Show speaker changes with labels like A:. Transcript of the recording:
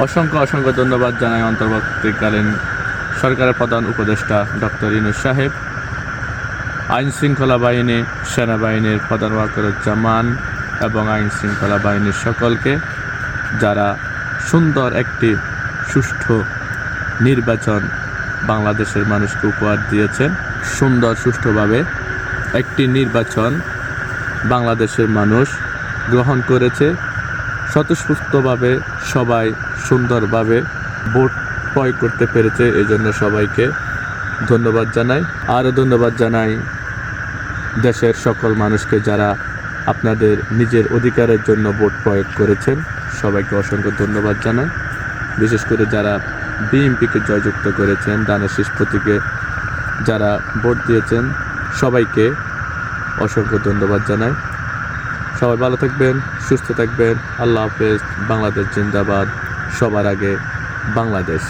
A: অসংখ্য অসংখ্য ধন্যবাদ জানাই অন্তর্বর্তীকালীন সরকারের প্রধান উপদেষ্টা ডক্টর ইউনূস সাহেব, আইন শৃঙ্খলা বাহিনী, সেনাবাহিনীর প্রধান ওয়াকারুজ্জামান এবং আইন শৃঙ্খলা বাহিনীর সকলকে, যারা সুন্দর একটি সুষ্ঠু নির্বাচন বাংলাদেশের মানুষকে উপহার দিয়েছেন। সুন্দর সুষ্ঠুভাবে একটি নির্বাচন বাংলাদেশের মানুষ গ্রহণ করেছে। স্বতঃস্ফূর্তভাবে সবাই সুন্দরভাবে ভোট প্রয়োগ করতে পেরেছে। এই জন্য সবাইকে ধন্যবাদ জানাই। আরও ধন্যবাদ জানাই দেশের সকল মানুষকে যারা আপনাদের নিজের অধিকারের জন্য ভোট প্রয়োগ করেছেন। সবাইকে অসংখ্য ধন্যবাদ জানাই। বিশেষ করে যারা বিএনপিকে জয়যুক্ত করেছেন, ধানের শীষ প্রতীকে যারা ভোট দিয়েছেন, সবাইকে অসংখ্য ধন্যবাদ জানাই। সবাই ভালো থাকবেন, সুস্থ থাকবেন। আল্লাহ হাফেজ। বাংলাদেশ জিন্দাবাদ। সবার আগে বাংলাদেশ।